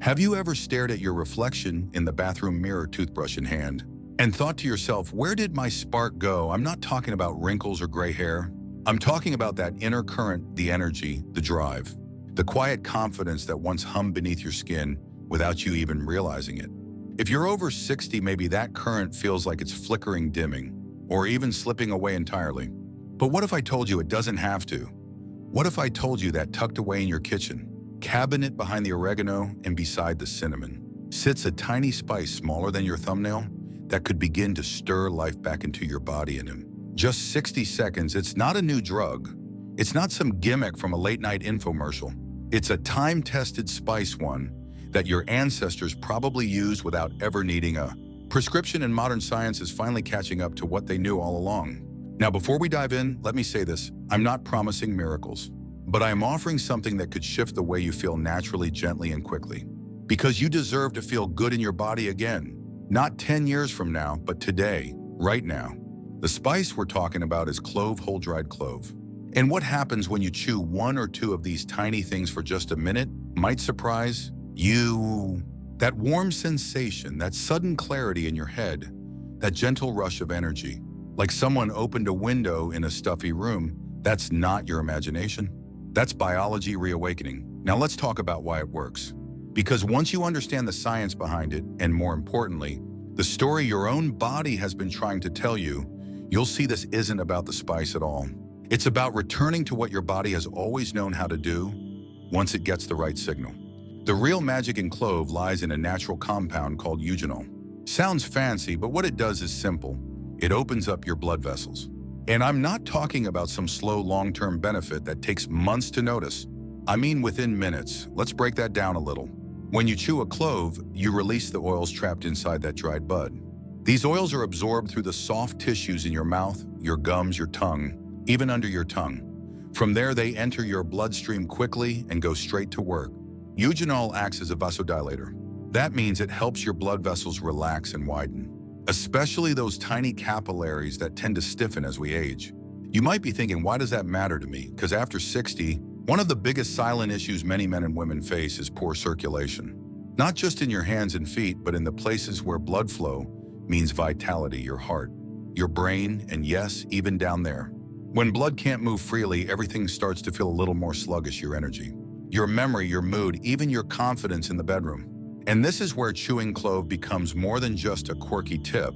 Have you ever stared at your reflection in the bathroom mirror, toothbrush in hand, and thought to yourself, where did my spark go? I'm not talking about wrinkles or gray hair. I'm talking about that inner current, the energy, the drive, the quiet confidence that once hummed beneath your skin without you even realizing it. If you're over 60, maybe that current feels like it's flickering, dimming, or even slipping away entirely. But what if I told you it doesn't have to? What if I told you that tucked away in your kitchen, cabinet behind the oregano and beside the cinnamon, sits a tiny spice smaller than your thumbnail that could begin to stir life back into your body in just 60 seconds? It's not a new drug. It's not some gimmick from a late-night infomercial. It's a time-tested spice, one that your ancestors probably used without ever needing a prescription, and modern science is finally catching up to what they knew all along. Now, before we dive in, let me say this. I'm not promising miracles, but I am offering something that could shift the way you feel naturally, gently, and quickly. Because you deserve to feel good in your body again. Not 10 years from now, but today, right now. The spice we're talking about is clove, whole dried clove. And what happens when you chew one or two of these tiny things for just a minute might surprise you. That warm sensation, that sudden clarity in your head, that gentle rush of energy, like someone opened a window in a stuffy room. That's not your imagination. That's biology reawakening. Now let's talk about why it works. Because once you understand the science behind it, and more importantly, the story your own body has been trying to tell you, you'll see this isn't about the spice at all. It's about returning to what your body has always known how to do once it gets the right signal. The real magic in clove lies in a natural compound called eugenol. Sounds fancy, but what it does is simple. It opens up your blood vessels. And I'm not talking about some slow long-term benefit that takes months to notice. I mean within minutes. Let's break that down a little. When you chew a clove, you release the oils trapped inside that dried bud. These oils are absorbed through the soft tissues in your mouth, your gums, your tongue, even under your tongue. From there, they enter your bloodstream quickly and go straight to work. Eugenol acts as a vasodilator. That means it helps your blood vessels relax and widen, especially those tiny capillaries that tend to stiffen as we age. You might be thinking, why does that matter to me? Because after 60, one of the biggest silent issues many men and women face is poor circulation. Not just in your hands and feet, but in the places where blood flow means vitality, your heart, your brain, and yes, even down there. When blood can't move freely, everything starts to feel a little more sluggish, your energy, your memory, your mood, even your confidence in the bedroom. And this is where chewing clove becomes more than just a quirky tip.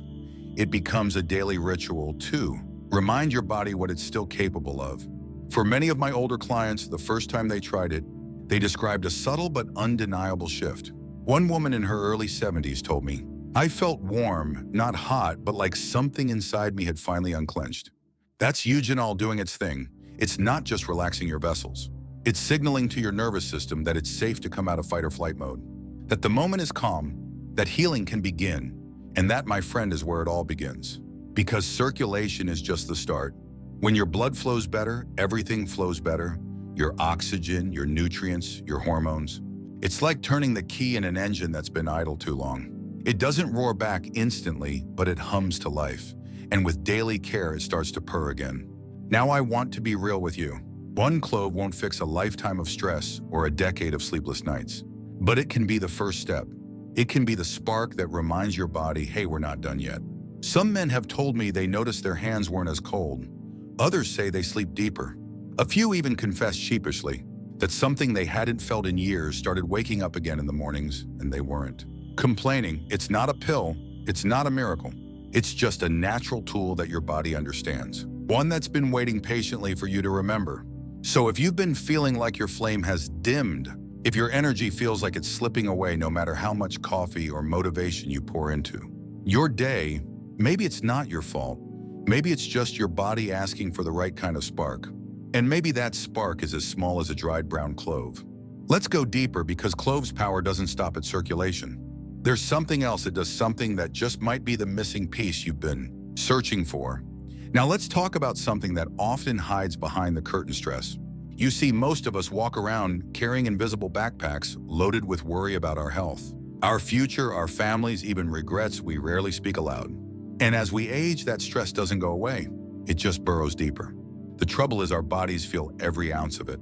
It becomes a daily ritual too. Remind your body what it's still capable of. For many of my older clients, the first time they tried it, they described a subtle but undeniable shift. One woman in her early 70s told me, "I felt warm, not hot, but like something inside me had finally unclenched." That's eugenol doing its thing. It's not just relaxing your vessels. It's signaling to your nervous system that it's safe to come out of fight or flight mode, that the moment is calm, that healing can begin. And that, my friend, is where it all begins. Because circulation is just the start. When your blood flows better, everything flows better. Your oxygen, your nutrients, your hormones. It's like turning the key in an engine that's been idle too long. It doesn't roar back instantly, but it hums to life. And with daily care, it starts to purr again. Now I want to be real with you. One clove won't fix a lifetime of stress or a decade of sleepless nights. But it can be the first step. It can be the spark that reminds your body, hey, we're not done yet. Some men have told me they noticed their hands weren't as cold. Others say they sleep deeper. A few even confess sheepishly that something they hadn't felt in years started waking up again in the mornings, and they weren't complaining. It's not a pill. It's not a miracle. It's just a natural tool that your body understands. One that's been waiting patiently for you to remember. So if you've been feeling like your flame has dimmed, if your energy feels like it's slipping away no matter how much coffee or motivation you pour into your day, maybe it's not your fault. Maybe it's just your body asking for the right kind of spark. And maybe that spark is as small as a dried brown clove. Let's go deeper, because clove's power doesn't stop at circulation. There's something else. It does something that just might be the missing piece you've been searching for. Now let's talk about something that often hides behind the curtain: stress. You see, most of us walk around carrying invisible backpacks loaded with worry about our health, our future, our families, even regrets we rarely speak aloud. And as we age, that stress doesn't go away. It just burrows deeper. The trouble is our bodies feel every ounce of it.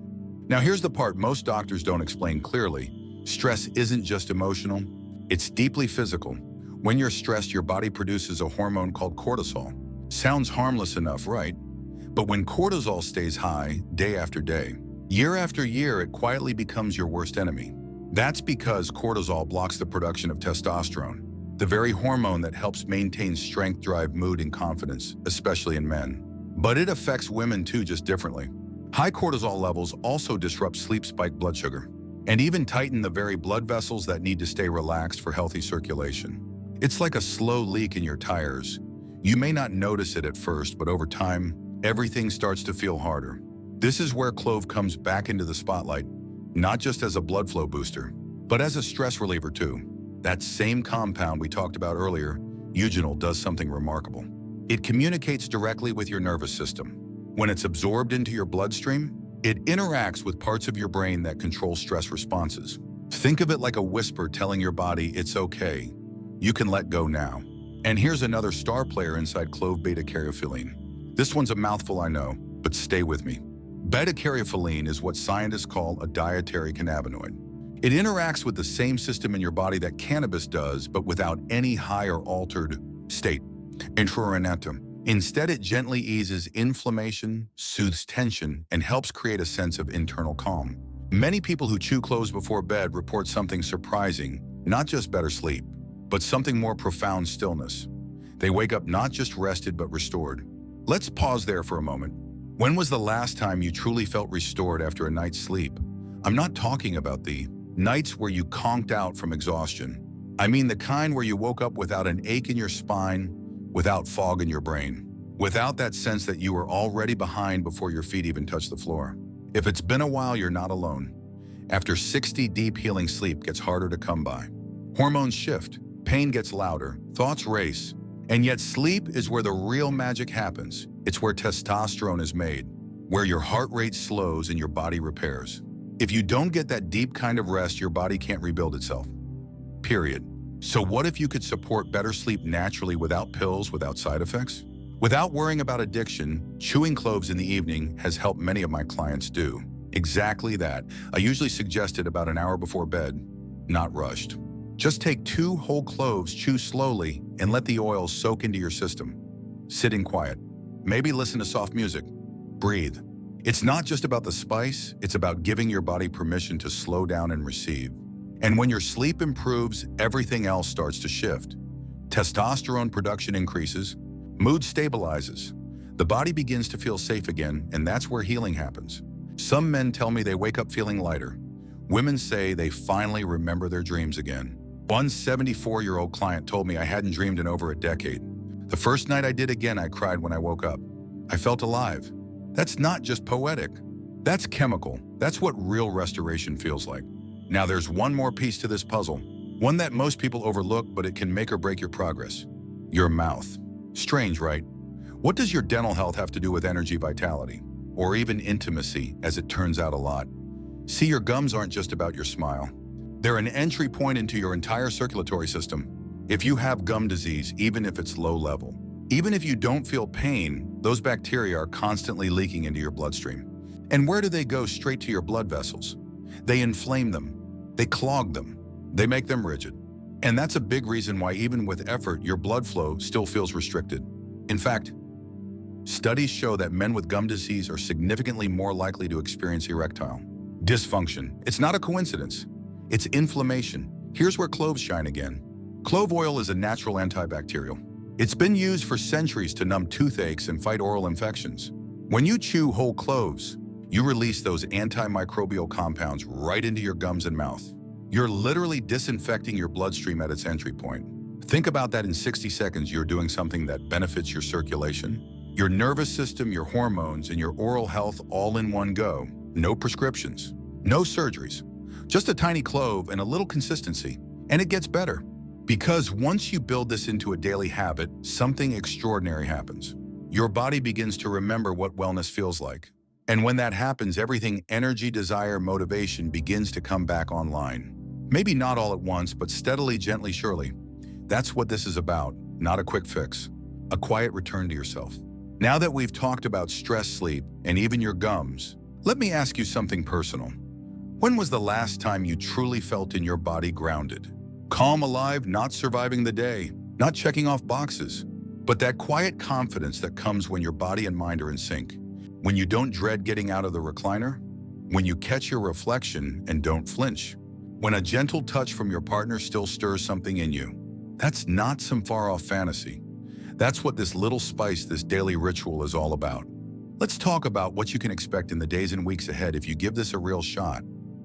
Now here's the part most doctors don't explain clearly. Stress isn't just emotional, it's deeply physical. When you're stressed, your body produces a hormone called cortisol. Sounds harmless enough, right? But when cortisol stays high day after day, year after year, it quietly becomes your worst enemy. That's because cortisol blocks the production of testosterone, the very hormone that helps maintain strength, drive, mood, and confidence, especially in men. But it affects women too, just differently. High cortisol levels also disrupt sleep, spike blood sugar, and even tighten the very blood vessels that need to stay relaxed for healthy circulation. It's like a slow leak in your tires. You may not notice it at first, but over time, everything starts to feel harder. This is where clove comes back into the spotlight, not just as a blood flow booster, but as a stress reliever too. That same compound we talked about earlier, eugenol, does something remarkable. It communicates directly with your nervous system. When it's absorbed into your bloodstream, it interacts with parts of your brain that control stress responses. Think of it like a whisper telling your body it's okay. You can let go now. And here's another star player inside clove: beta-caryophyllene. This one's a mouthful, I know, but stay with me. Beta-caryophyllene is what scientists call a dietary cannabinoid. It interacts with the same system in your body that cannabis does, but without any high or altered state. Instead, it gently eases inflammation, soothes tension, and helps create a sense of internal calm. Many people who chew cloves before bed report something surprising, not just better sleep, but something more profound: stillness. They wake up not just rested, but restored. Let's pause there for a moment. When was the last time you truly felt restored after a night's sleep? I'm not talking about the nights where you conked out from exhaustion. I mean the kind where you woke up without an ache in your spine, without fog in your brain, without that sense that you were already behind before your feet even touched the floor. If it's been a while, you're not alone. After 60 deep, healing sleep gets harder to come by. Hormones shift, pain gets louder, thoughts race, and yet sleep is where the real magic happens. It's where testosterone is made, where your heart rate slows and your body repairs. If you don't get that deep kind of rest, your body can't rebuild itself. Period. So what if you could support better sleep naturally, without pills, without side effects? Without worrying about addiction, chewing cloves in the evening has helped many of my clients do exactly that. I usually suggest it about an hour before bed, not rushed. Just take 2 whole cloves, chew slowly, and let the oils soak into your system. Sit in quiet. Maybe listen to soft music. Breathe. It's not just about the spice, it's about giving your body permission to slow down and receive. And when your sleep improves, everything else starts to shift. Testosterone production increases, mood stabilizes, the body begins to feel safe again, and that's where healing happens. Some men tell me they wake up feeling lighter. Women say they finally remember their dreams again. One 74-year-old client told me, I hadn't dreamed in over a decade. The first night I did again, I cried when I woke up. I felt alive. That's not just poetic. That's chemical. That's what real restoration feels like. Now there's one more piece to this puzzle, one that most people overlook, but it can make or break your progress. Your mouth. Strange, right? What does your dental health have to do with energy, vitality, or even intimacy, as it turns out a lot? See, your gums aren't just about your smile. They're an entry point into your entire circulatory system. If you have gum disease, even if it's low level, even if you don't feel pain, those bacteria are constantly leaking into your bloodstream. And where do they go? Straight to your blood vessels. They inflame them. They clog them. They make them rigid. And that's a big reason why, even with effort, your blood flow still feels restricted. In fact, studies show that men with gum disease are significantly more likely to experience erectile dysfunction. It's not a coincidence. It's inflammation. Here's where cloves shine again. Clove oil is a natural antibacterial. It's been used for centuries to numb toothaches and fight oral infections. When you chew whole cloves, you release those antimicrobial compounds right into your gums and mouth. You're literally disinfecting your bloodstream at its entry point. Think about that. In 60 seconds, you're doing something that benefits your circulation, your nervous system, your hormones, and your oral health all in one go. No prescriptions, no surgeries, just a tiny clove and a little consistency. And it gets better. Because once you build this into a daily habit, something extraordinary happens. Your body begins to remember what wellness feels like. And when that happens, everything: energy, desire, motivation begins to come back online. Maybe not all at once, but steadily, gently, surely. That's what this is about, not a quick fix. A quiet return to yourself. Now that we've talked about stress, sleep, and even your gums, let me ask you something personal. When was the last time you truly felt in your body grounded? Calm, alive, not surviving the day, not checking off boxes, but that quiet confidence that comes when your body and mind are in sync. When you don't dread getting out of the recliner, when you catch your reflection and don't flinch, when a gentle touch from your partner still stirs something in you. That's not some far-off fantasy. That's what this little spice, this daily ritual is all about. Let's talk about what you can expect in the days and weeks ahead if you give this a real shot.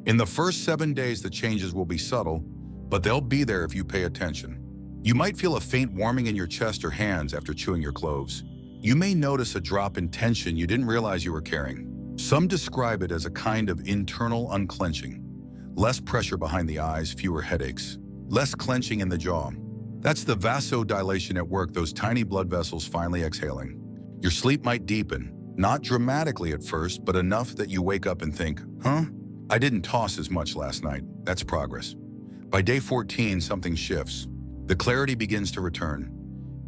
In the first 7 days, the changes will be subtle, but they'll be there if you pay attention. You might feel a faint warming in your chest or hands after chewing your cloves. You may notice a drop in tension you didn't realize you were carrying. Some describe it as a kind of internal unclenching. Less pressure behind the eyes, fewer headaches, less clenching in the jaw. That's the vasodilation at work, those tiny blood vessels finally exhaling. Your sleep might deepen, not dramatically at first, but enough that you wake up and think, I didn't toss as much last night. That's progress. By day 14, something shifts. The clarity begins to return.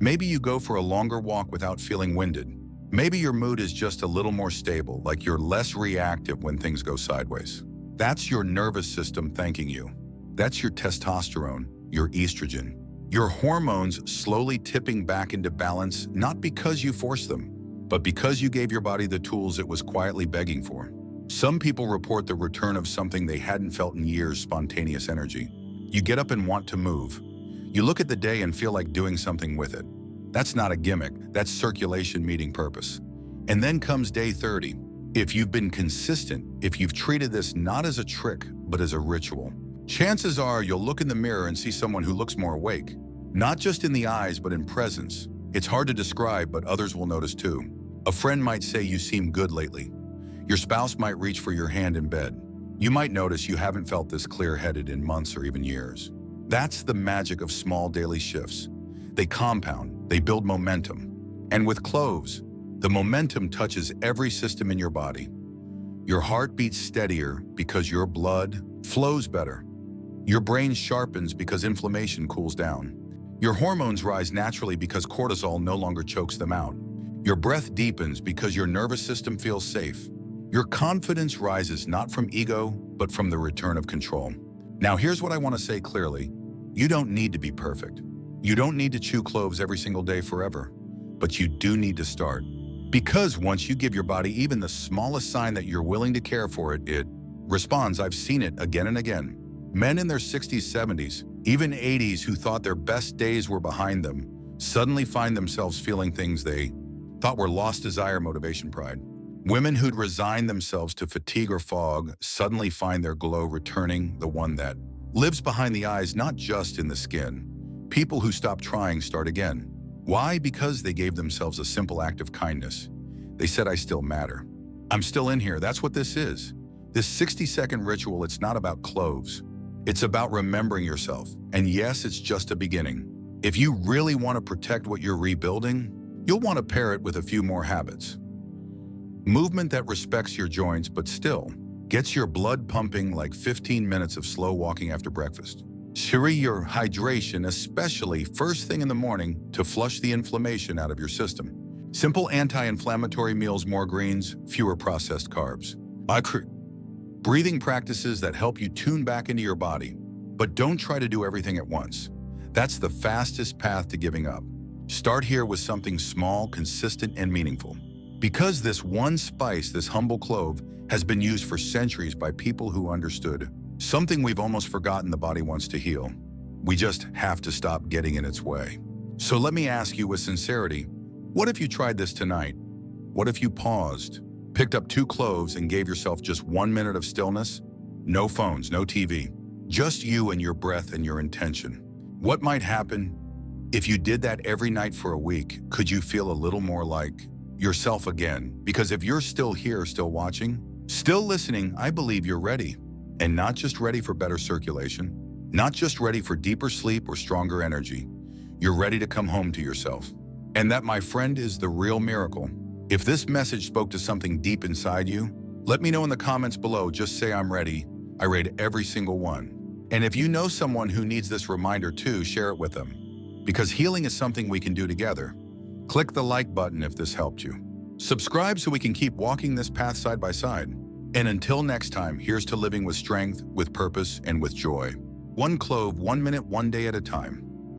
Maybe you go for a longer walk without feeling winded. Maybe your mood is just a little more stable, like you're less reactive when things go sideways. That's your nervous system thanking you. That's your testosterone, your estrogen, your hormones slowly tipping back into balance, not because you forced them, but because you gave your body the tools it was quietly begging for. Some people report the return of something they hadn't felt in years, spontaneous energy. You get up and want to move. You look at the day and feel like doing something with it. That's not a gimmick, that's circulation meeting purpose. And then comes day 30. If you've been consistent, if you've treated this not as a trick, but as a ritual, chances are you'll look in the mirror and see someone who looks more awake. Not just in the eyes, but in presence. It's hard to describe, but others will notice too. A friend might say you seem good lately. Your spouse might reach for your hand in bed. You might notice you haven't felt this clear-headed in months or even years. That's the magic of small daily shifts. They compound, they build momentum. And with cloves, the momentum touches every system in your body. Your heart beats steadier because your blood flows better. Your brain sharpens because inflammation cools down. Your hormones rise naturally because cortisol no longer chokes them out. Your breath deepens because your nervous system feels safe. Your confidence rises not from ego, but from the return of control. Now here's what I want to say clearly. You don't need to be perfect. You don't need to chew cloves every single day forever, but you do need to start. Because once you give your body even the smallest sign that you're willing to care for it, it responds. I've seen it again and again. Men in their 60s, 70s, even 80s who thought their best days were behind them, suddenly find themselves feeling things they thought were lost desire, motivation, pride. Women who'd resigned themselves to fatigue or fog suddenly find their glow returning, the one that lives behind the eyes, not just in the skin. People who stop trying start again. Why? Because they gave themselves a simple act of kindness. They said, I still matter. I'm still in here. That's what this is. This 60-second ritual, it's not about cloves. It's about remembering yourself. And yes, it's just a beginning. If you really want to protect what you're rebuilding, you'll want to pair it with a few more habits. Movement that respects your joints, but still gets your blood pumping, like 15 minutes of slow walking after breakfast. Shiri your hydration, especially first thing in the morning, to flush the inflammation out of your system. Simple anti-inflammatory meals, more greens, fewer processed carbs. Breathing practices that help you tune back into your body, but don't try to do everything at once. That's the fastest path to giving up. Start here with something small, consistent, and meaningful. Because this one spice, this humble clove, has been used for centuries by people who understood something we've almost forgotten: the body wants to heal. We just have to stop getting in its way. So let me ask you with sincerity, what if you tried this tonight? What if you paused, picked up 2 cloves and gave yourself just 1 minute of stillness? No phones, no TV, just you and your breath and your intention. What might happen if you did that every night for a week? Could you feel a little more like yourself again? Because if you're still here, still watching, still listening, I believe you're ready. And not just ready for better circulation, not just ready for deeper sleep or stronger energy. You're ready to come home to yourself. And that, my friend, is the real miracle. If this message spoke to something deep inside you, let me know in the comments below. Just say, I'm ready. I read every single one. And if you know someone who needs this reminder too, share it with them. Because healing is something we can do together. Click the like button if this helped you. Subscribe so we can keep walking this path side by side. And until next time, here's to living with strength, with purpose, and with joy. One clove, 1 minute, one day at a time.